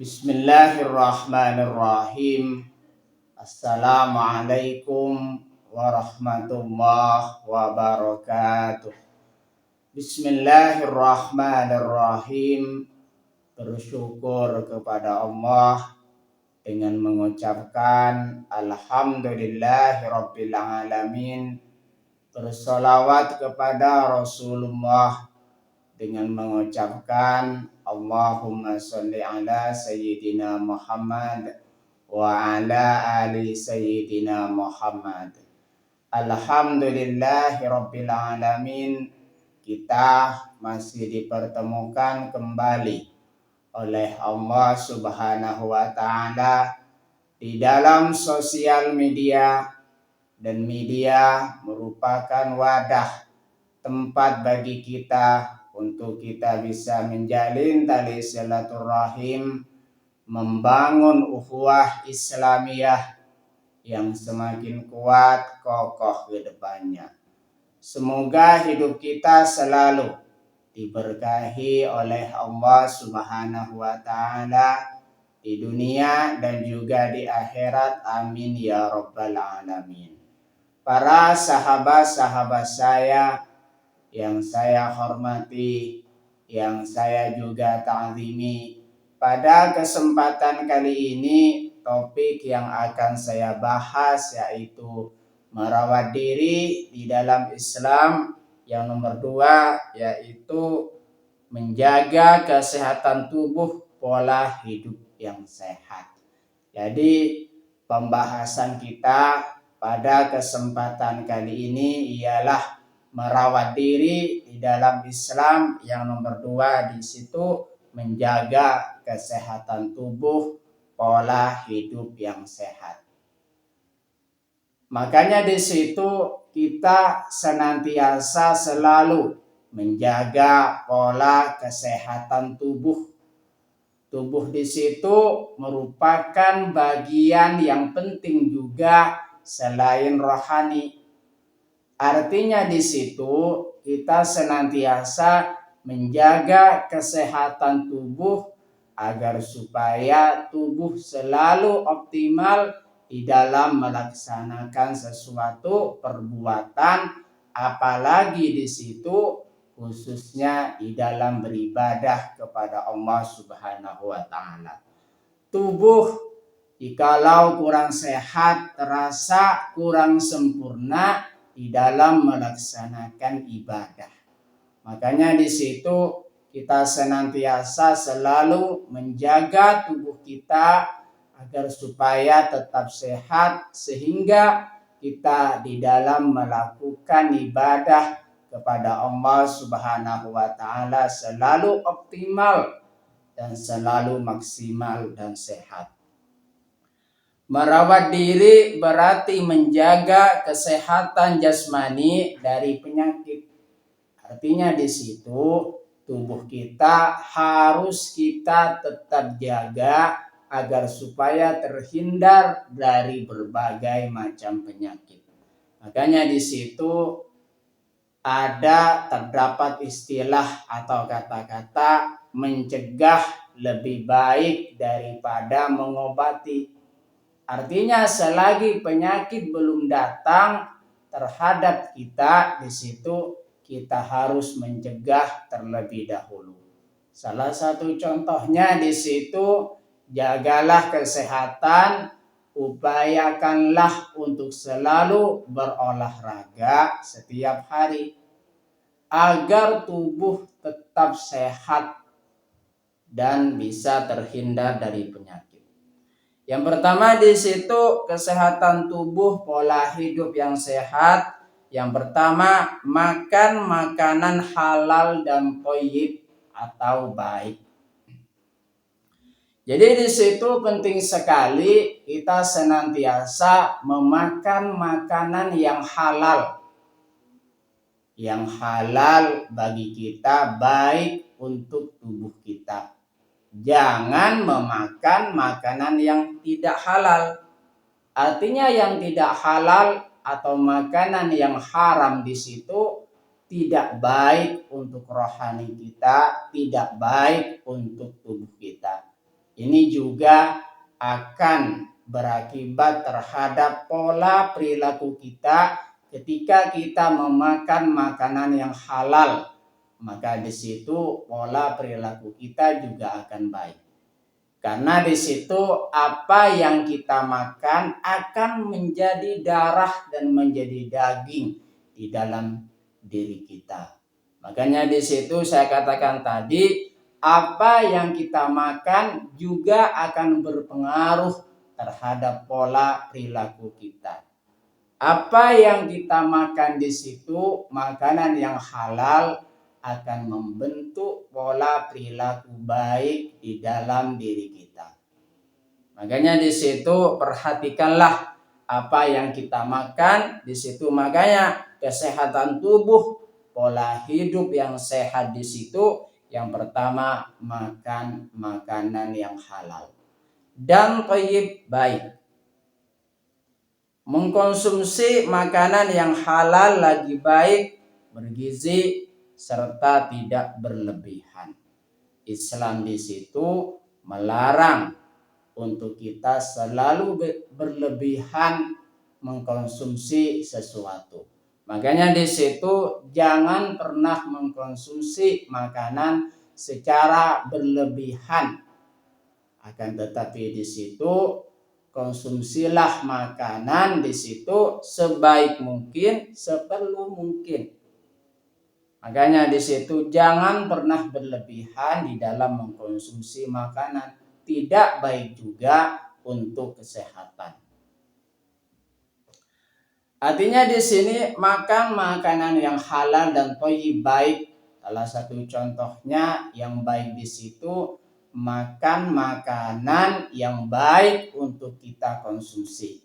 Bismillahirrahmanirrahim. Assalamualaikum warahmatullahi wabarakatuh. Bismillahirrahmanirrahim. Bersyukur kepada Allah dengan mengucapkan Alhamdulillahirabbil alamin. Bersolawat kepada Rasulullah dengan mengucapkan Allahumma sholli ala Sayyidina Muhammad wa ala ali Sayyidina Muhammad. Alhamdulillahi Rabbil Alamin. Kita masih dipertemukan kembali oleh Allah Subhanahu wa Ta'ala di dalam sosial media, dan media merupakan wadah tempat bagi kita untuk kita bisa menjalin tali silaturahim, membangun ukhuwah Islamiyah yang semakin kuat kokoh ke depannya. Semoga hidup kita selalu diberkahi oleh Allah Subhanahu wa Ta'ala di dunia dan juga di akhirat. Amin ya rabbal alamin. Para sahabat-sahabat saya yang saya hormati, yang saya juga ta'zimi, pada kesempatan kali ini topik yang akan saya bahas yaitu merawat diri di dalam Islam. Yang nomor 2 yaitu menjaga kesehatan tubuh, pola hidup yang sehat. Jadi pembahasan kita pada kesempatan kali ini ialah merawat diri di dalam Islam. Yang nomor 2 di situ menjaga kesehatan tubuh, pola hidup yang sehat. Makanya di situ kita senantiasa selalu menjaga pola kesehatan tubuh. Tubuh di situ merupakan bagian yang penting juga selain rohani. Artinya di situ kita senantiasa menjaga kesehatan tubuh agar supaya tubuh selalu optimal di dalam melaksanakan sesuatu perbuatan, apalagi di situ khususnya di dalam beribadah kepada Allah Subhanahu wa Ta'ala. Tubuh jikalau kurang sehat, terasa kurang sempurna di dalam melaksanakan ibadah. Makanya di situ kita senantiasa selalu menjaga tubuh kita agar supaya tetap sehat, sehingga kita di dalam melakukan ibadah kepada Allah Subhanahu wa Ta'ala selalu optimal dan selalu maksimal dan sehat. Merawat diri berarti menjaga kesehatan jasmani dari penyakit. Artinya di situ tubuh kita harus kita tetap jaga agar supaya terhindar dari berbagai macam penyakit. Makanya di situ terdapat istilah atau kata-kata mencegah lebih baik daripada mengobati. Artinya selagi penyakit belum datang terhadap kita, di situ kita harus mencegah terlebih dahulu. Salah satu contohnya di situ, jagalah kesehatan, upayakanlah untuk selalu berolahraga setiap hari agar tubuh tetap sehat dan bisa terhindar dari penyakit. Yang pertama di situ kesehatan tubuh, pola hidup yang sehat. Yang pertama, makan makanan halal dan thayyib atau baik. Jadi di situ penting sekali kita senantiasa memakan makanan yang halal. Yang halal bagi kita, baik untuk tubuh kita. Jangan memakan makanan yang tidak halal. Artinya yang tidak halal atau makanan yang haram di situ tidak baik untuk rohani kita, tidak baik untuk tubuh kita. Ini juga akan berakibat terhadap pola perilaku kita ketika kita memakan makanan yang halal. Maka di situ pola perilaku kita juga akan baik. Karena di situ apa yang kita makan akan menjadi darah dan menjadi daging di dalam diri kita. Makanya di situ saya katakan tadi, apa yang kita makan juga akan berpengaruh terhadap pola perilaku kita. Apa yang kita makan di situ, makanan yang halal, akan membentuk pola perilaku baik di dalam diri kita. Makanya di situ perhatikanlah apa yang kita makan di situ. Makanya kesehatan tubuh, pola hidup yang sehat di situ, yang pertama makan makanan yang halal dan thayyib, baik. Mengkonsumsi makanan yang halal lagi baik, bergizi, serta tidak berlebihan. Islam di situ melarang untuk kita selalu berlebihan mengkonsumsi sesuatu. Makanya di situ jangan pernah mengkonsumsi makanan secara berlebihan. Akan tetapi di situ konsumsilah makanan di situ sebaik mungkin, seperlu mungkin. Makanya di situ jangan pernah berlebihan di dalam mengkonsumsi makanan, tidak baik juga untuk kesehatan. Artinya di sini makan makanan yang halal dan thayyib baik. Salah satu contohnya yang baik di situ makan makanan yang baik untuk kita konsumsi.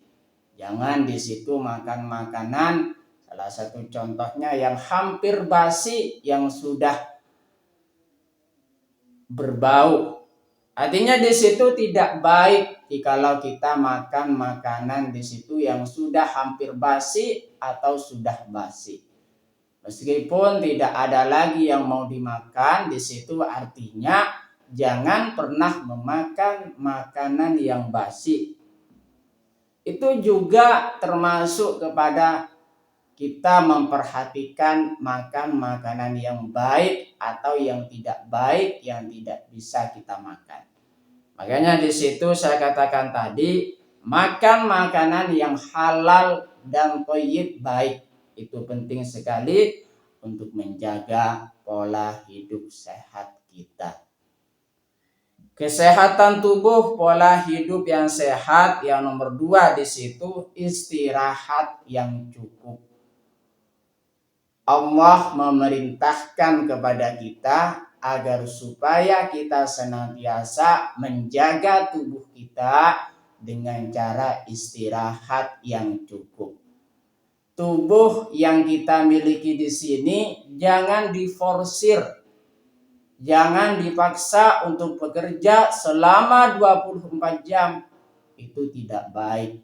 Jangan di situ makan makanan, salah satu contohnya yang hampir basi, yang sudah berbau. Artinya di situ tidak baik jikalau kita makan makanan di situ yang sudah hampir basi atau sudah basi. Meskipun tidak ada lagi yang mau dimakan di situ, artinya jangan pernah memakan makanan yang basi. Itu juga termasuk kepada kita memperhatikan makan makanan yang baik atau yang tidak baik, yang tidak bisa kita makan. Makanya di situ saya katakan tadi, makan makanan yang halal dan thayyib baik. Itu penting sekali untuk menjaga pola hidup sehat kita. Kesehatan tubuh, pola hidup yang sehat, yang nomor 2 di situ istirahat yang cukup. Allah memerintahkan kepada kita agar supaya kita senantiasa menjaga tubuh kita dengan cara istirahat yang cukup. Tubuh yang kita miliki di sini jangan diforsir. Jangan dipaksa untuk bekerja selama 24 jam. Itu tidak baik.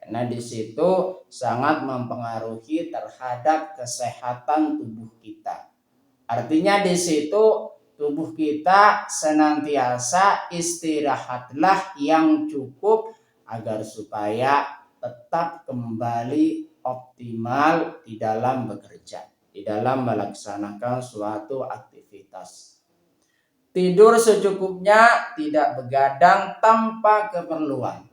Karena di situ sangat mempengaruhi terhadap kesehatan tubuh kita. Artinya di situ tubuh kita senantiasa istirahatlah yang cukup agar supaya tetap kembali optimal di dalam bekerja, di dalam melaksanakan suatu aktivitas. Tidur secukupnya, tidak begadang tanpa keperluan.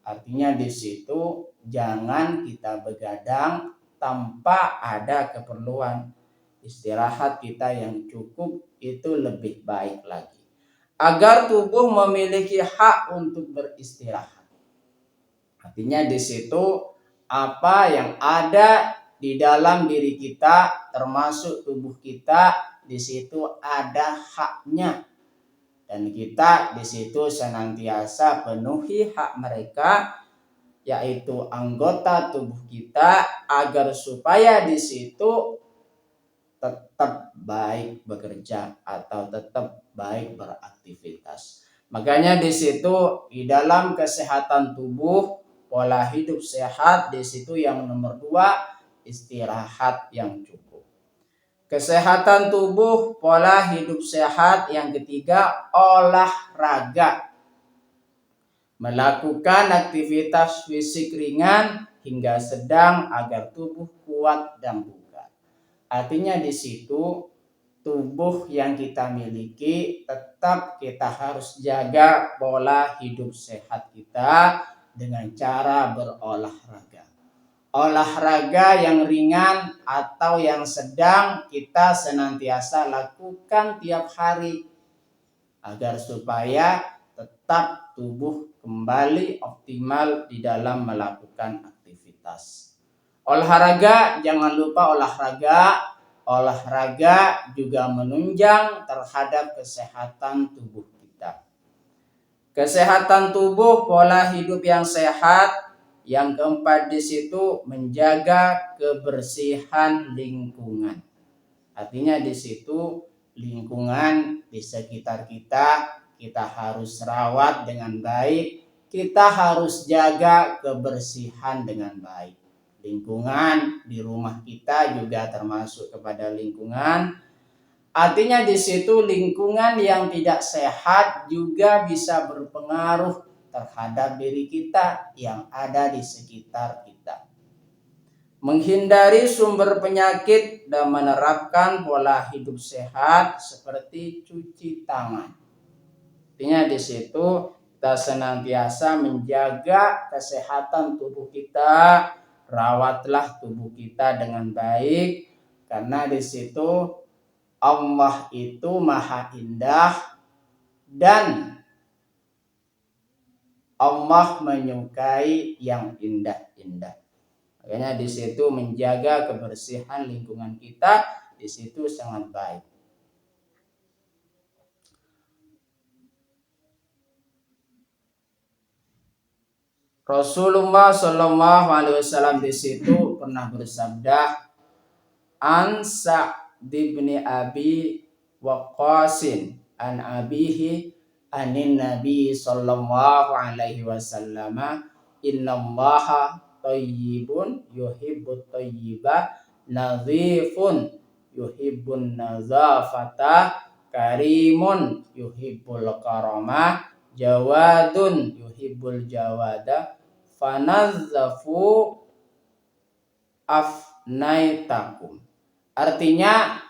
Artinya di situ jangan kita begadang tanpa ada keperluan. Istirahat kita yang cukup itu lebih baik lagi. Agar tubuh memiliki hak untuk beristirahat. Artinya di situ apa yang ada di dalam diri kita, termasuk tubuh kita, di situ ada haknya. Dan kita di situ senantiasa penuhi hak mereka, yaitu anggota tubuh kita, agar supaya di situ tetap baik bekerja atau tetap baik beraktivitas. Makanya di situ di dalam kesehatan tubuh, pola hidup sehat, di situ yang nomor 2 istirahat yang cukup. Kesehatan tubuh, pola hidup sehat, yang ketiga olahraga. melakukan aktivitas fisik ringan hingga sedang agar tubuh kuat dan bugar. Artinya di situ tubuh yang kita miliki tetap kita harus jaga pola hidup sehat kita dengan cara berolahraga. Olahraga yang ringan atau yang sedang kita senantiasa lakukan tiap hari agar supaya tetap tubuh kembali optimal di dalam melakukan aktivitas. Olahraga, jangan lupa olahraga juga menunjang terhadap kesehatan tubuh kita. Kesehatan tubuh, pola hidup yang sehat. Yang keempat di situ menjaga kebersihan lingkungan. Artinya di situ lingkungan di sekitar kita harus rawat dengan baik, kita harus jaga kebersihan dengan baik. Lingkungan di rumah kita juga termasuk kepada lingkungan. Artinya di situ lingkungan yang tidak sehat juga bisa berpengaruh terhadap diri kita yang ada di sekitar kita. Menghindari sumber penyakit dan menerapkan pola hidup sehat seperti cuci tangan. Artinya di situ kita senantiasa menjaga kesehatan tubuh kita, rawatlah tubuh kita dengan baik karena di situ Allah itu Maha Indah dan Allah menyukai yang indah-indah. Makanya di situ menjaga kebersihan lingkungan kita di situ sangat baik. Rasulullah Shallallahu Alaihi Wasallam di situ pernah bersabda, An Sa'd bin Abi Waqqasin an abihi anin Nabi Shallallahu Alaihi Wasallam, innallaha thayyibun yuhibbut thayyiba, nadhifun yuhibbun nazafata, karimun yuhibbul karama, jawadun yuhibbul jawada, fanazzafu afnaitakum. Artinya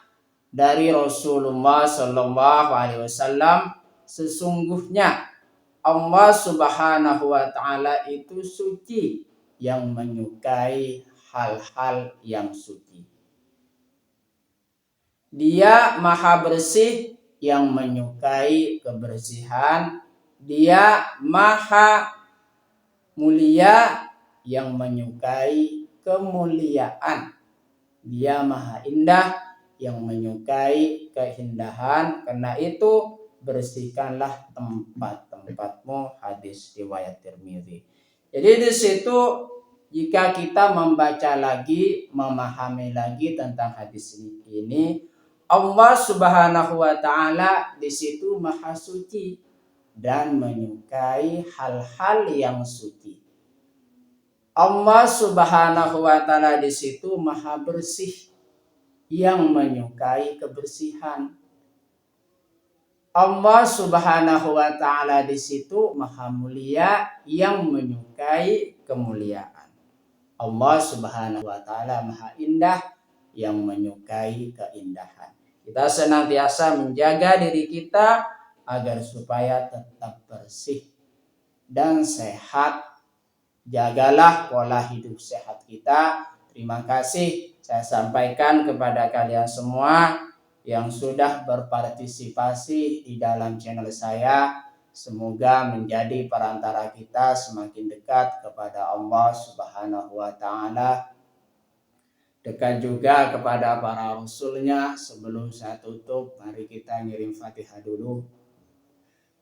dari Rasulullah Shallallahu Alaihi Wasallam, sesungguhnya Allah Subhanahu Wa Taala itu suci, yang menyukai hal-hal yang suci. Dia maha bersih, yang menyukai kebersihan. Dia maha mulia, yang menyukai kemuliaan. Dia maha indah, yang menyukai keindahan. Karena itu bersihkanlah tempat-tempatmu. Hadis riwayat Tirmidzi. Jadi di situ jika kita membaca lagi, memahami lagi tentang hadis ini, Allah Subhanahu Wa Taala di situ maha suci dan menyukai hal-hal yang suci. Allah Subhanahu Wa Taala di situ maha bersih, yang menyukai kebersihan. Allah Subhanahu Wa Taala di situ maha mulia, yang menyukai kemuliaan. Allah Subhanahu Wa Taala maha indah, yang menyukai keindahan. Kita senantiasa menjaga diri kita agar supaya tetap bersih dan sehat. Jagalah pola hidup sehat kita. Terima kasih saya sampaikan kepada kalian semua yang sudah berpartisipasi di dalam channel saya. Semoga menjadi perantara kita semakin dekat kepada Allah Subhanahu Wa Taala, dekat juga kepada para rasulnya. Sebelum saya tutup, mari kita ngirim Fatihah dulu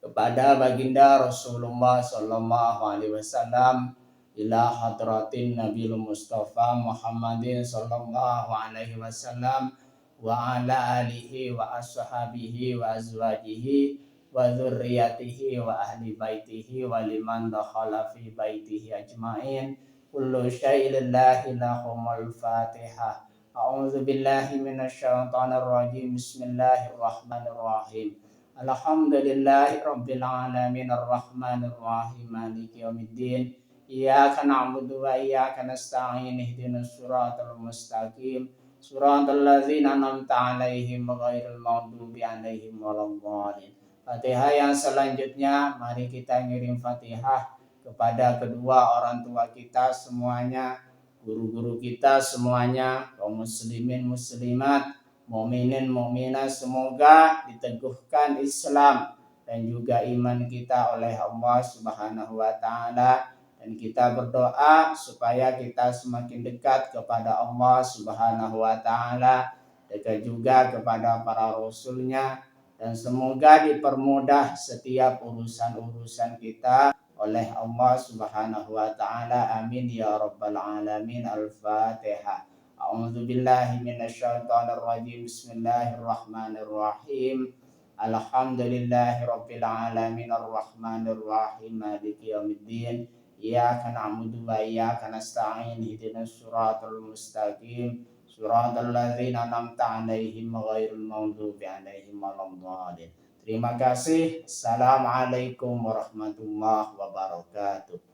kepada baginda Rasulullah Sallallahu Alaihi Wasallam, ila hadratin Nabil Mustafa Muhammadin Sallallahu Alaihi Wasallam, wa ala alihi wa ashabihi wa azwajihi wa dzurriyyatihi wa ahli baitihi wa liman dakhala fi baitihi ajmain. Kullu syai'in lillahi lahumul Fatihah. A'udzu billahi minasyaitonir rajim. Bismillahirrahmanirrahim. Alhamdulillahi rabbil alamin arrahmanir rahim maliki yaumiddin. Iyyaka na'budu wa iyyaka nasta'in ihdinas siratal mustaqim. Suratal ladzina an'amta 'alaihim ghairil maghdubi 'alaihim waladdallin. Fatihah yang selanjutnya mari kita ngirim Fatihah kepada kedua orang tua kita semuanya, guru-guru kita semuanya, kaum muslimin muslimat, mukminin mukminat, semoga diteguhkan Islam dan juga iman kita oleh Allah Subhanahu wa taala, dan kita berdoa supaya kita semakin dekat kepada Allah Subhanahu wa taala, dekat juga kepada para rasulnya, dan semoga dipermudah setiap urusan-urusan kita oleh Allah Subhanahu wa taala. Amin ya rabbal alamin. Al-Fatihah. A'udzu billahi minasyaitonir rajim. Bismillahirrahmanirrahim. Alhamdulillahi rabbil alamin arrahmanir rahim maliki yaumiddin. Iyyaka na'budu wa iyyaka nasta'in ihdinas siratal mustaqim. Suratal ladzina an'amta 'alaihim ghairil maghdubi 'alaihim waladdallin. Terima kasih. Assalamualaikum warahmatullahi wabarakatuh.